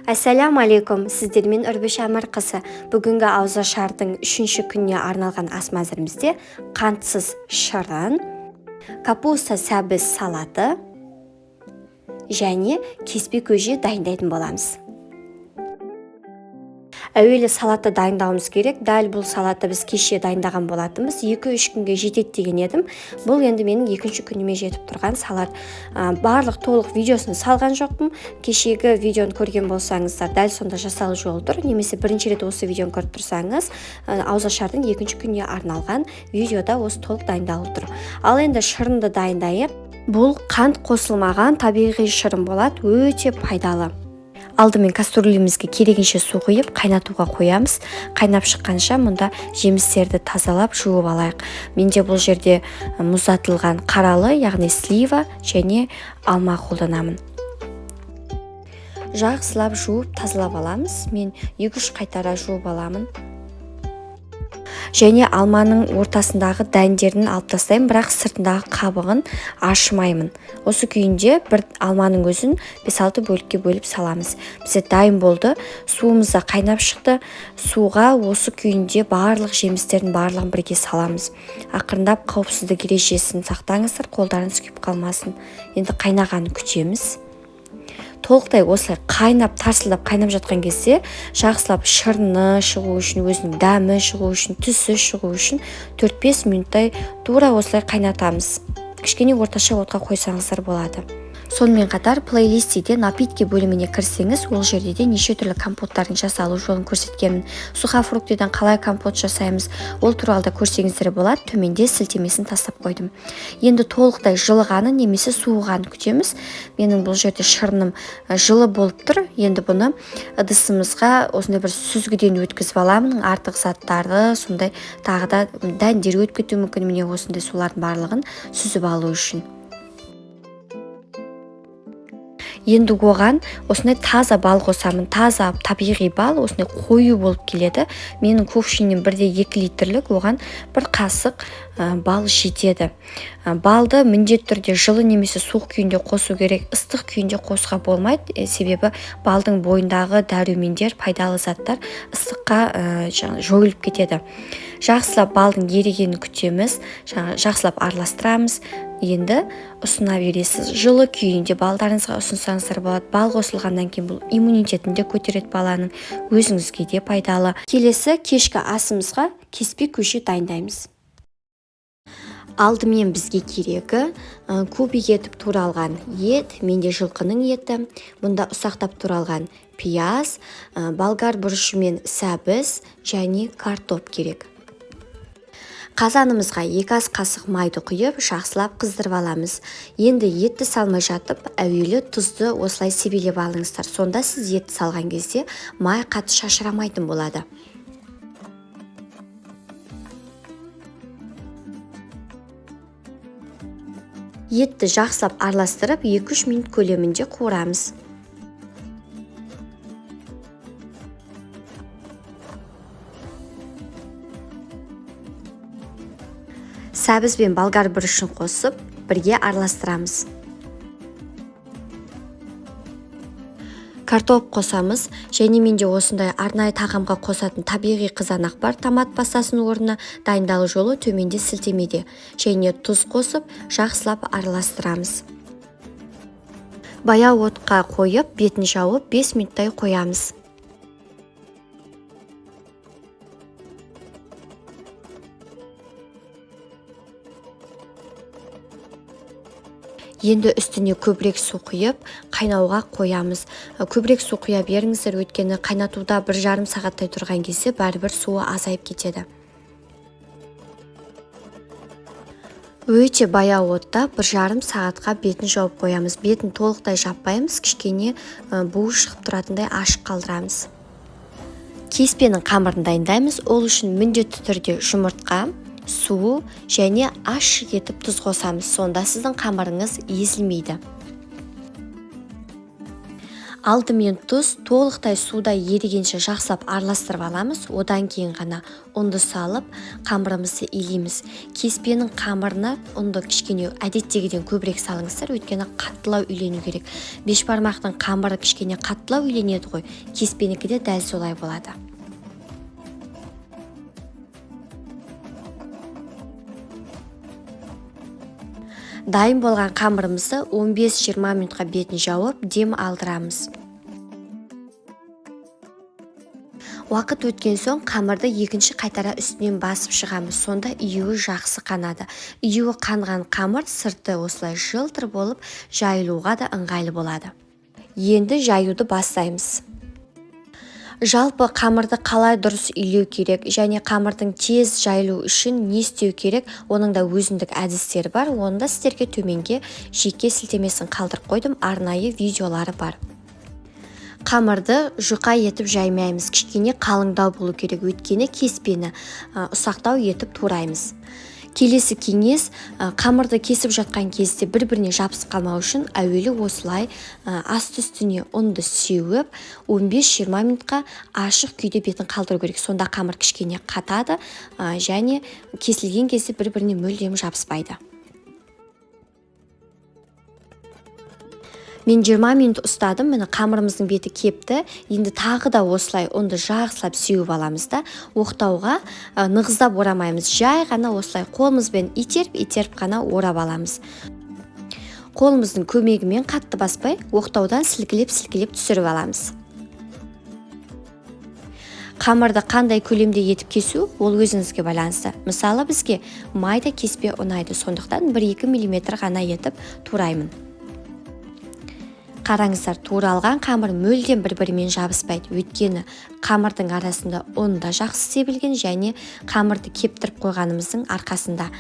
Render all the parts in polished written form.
Ассаляму алейкум, сіздермен Үрбіш Әмірқызы. Бүгінгі ауызашардың 3-ші күніне арналған ас мәзірімізде қантсыз шырын, капуста сәбіз салаты және кеспе көже дайындайтын боламыз. Әуелі салатты дайындауымыз керек. Дәл бұл салатты біз кеше дайындаған болатынбыз. 2-3 күнге жетеді деген едім. Бұл енді менің 2-ші күніме жетіп тұрған салат. Барлық толық видеосын салған жоқпын. Кешегі видеоны көрген болсаңыздар, дәл сонда жасалу жолы тұр. Немесе бірінші рет осы видеоны көріп тұрсаңыз, ауызашардың 2-ші күніне арналған видеода осы толық дайындалып тұр. Ал енді шырынды дайындайық. Бұл қант қосылмаған табиғи шырын болады, өте пайдалы. Алдымен кастрюлемізге керегенше су құйып қайнатуға қоямыз. Қайнап шыққанша мұнда жемістерді тазалап жуып алайық. Менде бұл жерде мұздатылған қаралы, яғни слива және алма қолданамын. Жақсылап жуып тазалап аламыз. Мен 2-3 қайтара жуып аламын. Және алманың ортасындағы дәндерін алып тастаймын, бірақ сыртындағы қабығын ашымаймын. Осы күйінде бір алманың өзін 5-6 бөлікке бөліп саламыз. Бізде дайын болды. Суымыз да қайнап шықты. Суға осы күйінде барлық жемістердің барлығын бірге саламыз. Ақырындап қауіпсіздік ережесін сақтаңыздар, қолдарыңыз күйіп қалмасын. Енді қайнағанын күтеміз. Толықтай осылай қайнап, тарсылдап қайнап жатқан кезде жақсылап шырыны шығу үшін, өзінің дәмі шығу үшін, түсі шығу үшін 4-5 минуттай тура осылай қайнатамыз. Кішкене орташа отқа қойсаңыздар болады. Сонымен қатар плейлистеде напитки бөліміне кірсеңіз, ол жерде де неше түрлі компоттардың жасалу жолын көрсеткенмін. Сухофруктиден қалай компот жасаймыз, ол туралы да көрсеңіздер болады. Төменде сілтемесін тастап қойдым. Енді толықтай жылығанын немесе суығанын күтеміз. Менің бұл жерде шырыным жылы болып тұр. Енді бұны ыдысымызға осындай бір сүзгіден өткізіп аламын. Артық заттарды, сондай тағы да дәндер өтіп кетуі мүмкін. Міне осындай сулардың барлығын сүзіп алу үшін. Енді оған осындай таза бал қосамын. Таза табиғи бал осындай қою болып келеді. Менің ковшинем 1-2 литрлік, оған 1 қасық бал жетеді. Балды міндетті түрде жылы немесе суық күйінде қосу керек. Ыстық күйінде қосуға болмайды. Себебі балдың бойындағы дәрумендер, пайдалы заттар ыстыққа жойылып кетеді. Жақсылап балдың ерігенін күтеміз. Жақсылап араластырамыз. Енді ұсына бересіз. Жылы күйінде балдарыңызға ұсынсаңыздар болады. Бал қосылғаннан кейін бұл иммунитетін де көтереді баланың, өзіңізге де пайдалы. Келесі кешкі асымызға кеспе көже дайындаймыз. Алдымен бізге керегі кубик етіп туралған ет, менде жылқының еті, мұнда ұсақтап туралған пияз, болгар бұрышы мен сәбіз және картоп керек. Қазанымызға 2 ас қасық майды құйып, жақсылап қыздырып аламыз. Енді етті салмай жатып, әуелі тұзды осылай себелеп алыңыздар. Сонда сіз етті салған кезде май қатты шашырамайтын болады. Етті жақсылап араластырып 2-3 минут көлемінде қуырамыз. Сәбіз бен болгар бұрышын қосып, бірге араластырамыз. Картоп қосамыз, және менде осындай арнайы тағамға қосатын табиғи қызанақ бар. Томат пастасының орнына дайындалу жолы төменде сілтемеде. Және тұз қосып, жақсылап араластырамыз. Баяу отқа қойып, бетін жауып 5 минуттай қоямыз. Енді үстіне көбірек су құйып, қайнауға қоямыз. Көбірек су құя беріңіздер, өйткені қайнатуда 1,5 сағаттай тұрған кезде бәрібір суы азайып кетеді. Өте баяу отта 1,5 сағатқа бетін жауып қоямыз. Бетін толықтай жаппаймыз, кішкене буы шығып тұратындай ашық қалдырамыз. Кеспенің қамырын дайындаймыз. Ол үшін міндетті түрде жұмыртқа, су және ашық етіп тұз қосамыз. Сонда сіздің қамырыңыз езілмейді. Алдымен тұз толықтай суда ерігенше жақсылап араластырып аламыз. Одан кейін ғана ұнды салып, қамырымызды илейміз. Кеспенің қамырына ұнды кішкене әдеттегіден көбірек салыңыздар, өйткені қаттылау үйлену керек. Бешбармақтың қамыры кішкене қаттылау үйленеді ғой, кеспенікі де дәл солай болады. Дайын болған қамырымызды 15-20 минутқа бетін жауып, дем алдырамыз. Уақыт өткен соң қамырды екінші қайтара үстінен басып шығамыз. Сонда июі жақсы қанады. Июі қанған қамыр сырты осылай жылтыр болып, жайылуға да ыңғайлы болады. Енді жаюды бастаймыз. Жалпы қамырды қалай дұрыс үйлеу керек және қамырдың тез жайылу үшін не істеу керек, оның да өзіндік әдістері бар. Оны да сіздерге төменге жеке сілтемесін қалдырып қойдым, арнайы видеолары бар. Қамырды жұқа етіп жаймаймыз, кішкене қалыңдау болу керек, өйткені кеспені ұсақтау етіп тураймыз. Келесі кеңес, қамырды кесіп жатқан кезде бір-біріне жабысып қалмау үшін әуелі осылай асты-үстіне ұнды сеуіп 15-20 минутқа ашық күйде бетін қалдыру керек. Сонда қамыр кішкене қатады және кесілген кезде бір-біріне мүлдем жабыспайды. Мен 20 минут ұстадым, міне қамырымыздың беті кепті. Енді тағы да осылай ұнды жақсылап сеуіп аламыз да, оқтауға нығыздап орамаймыз. Жай ғана осылай қолымызбен итеріп қана орап аламыз. Қолымыздың көмегімен қатты баспай, оқтаудан сілкілеп түсіріп аламыз. Қамырды қандай көлемде етіп кесу, ол өзіңізге байланысты. Мысалы, бізге майда кеспе ұнайды, сондықтан 1-2 мм ғана етіп тураймын. Қараңыздар, туралған қамыр мүлдем бір-бірімен жабыспайды, өйткені қамырдың арасында ұн да жақсы себілген және қамырды кептіріп қойғанымыздың арқасында.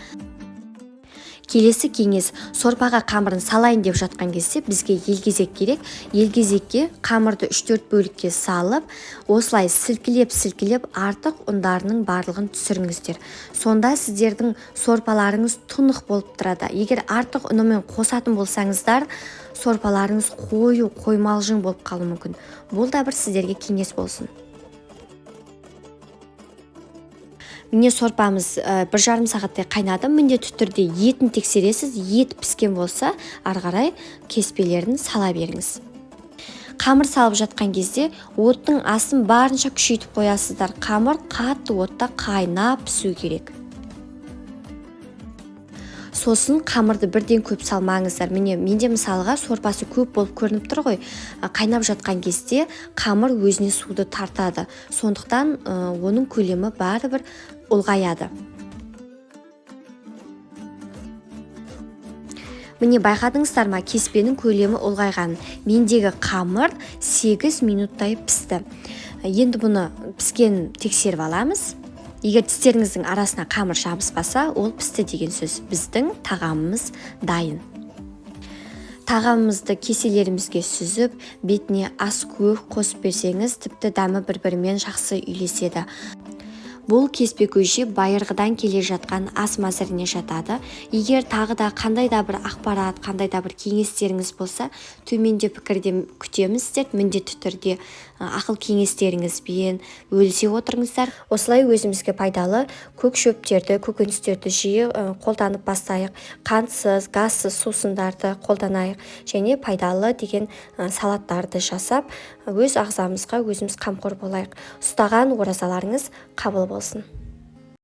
Келесі кеңес, сорпаға қамырын салайын деп жатқан кезде бізге елгезек керек. Елгезекке қамырды 3-4 бөлікке салып, осылай сілкілеп артық ұндарының барлығын түсіріңіздер. Сонда сіздердің сорпаларыңыз тұнық болып тұрады. Егер артық ұнымен қосатын болсаңыздар, сорпаларыңыз қоймалжың болып қалуы мүмкін. Бұл да бір сіздерге кеңес болсын. Міне сорпамыз 1,5 сағаттай қайнады. Міндетті түрде етін тексересіз. Ет піскен болса, ары қарай кеспелерін сала беріңіз. Қамыр салып жатқан кезде оттың асын барынша күшейтіп қоясыздар. Қамыр қатты отта қайнап пісу керек. Сосын қамырды бірден көп салмаңыздар. Міне менде мысалға сорпасы көп болып көрініп тұр ғой. Қайнап жатқан кезде қамыр өзіне суды тартады. Сондықтан оның көлемі бәрібір ұлғаяды. Міне байқадыңыздар ма, кеспенің көлемі ұлғайған. Мендегі қамыр 8 минуттай пісті. Енді бұны піскен тексеріп аламыз. Егер тістеріңіздің арасына қамыр жабыспаса, ол пісті деген сөз. Біздің тағамымыз дайын. Тағамымызды кеселерімізге сүзіп, бетіне ас көк қосып берсеңіз, тіпті дәмі бір-бірімен жақсы үйлеседі. Бұл кеспе көже байырғыдан келе жатқан ас мәзіріне жатады. Егер тағы да қандай да бір ақпарат, қандай да бір кеңестеріңіз болса, төменде пікірде күтеміздер. Міндетті түрде ақыл кеңестеріңізбен бөлісе отырыңыздар. Осылай өзімізге пайдалы көк шөптерді, көкөністерді жиі қолданып бастайық. Қантсыз, газсыз сусындарды қолданайық және пайдалы деген салаттарды жасап, өз ағзамызға өзіміз қамқор болайық. Ұстаған оразаларыңыз қабыл болсын.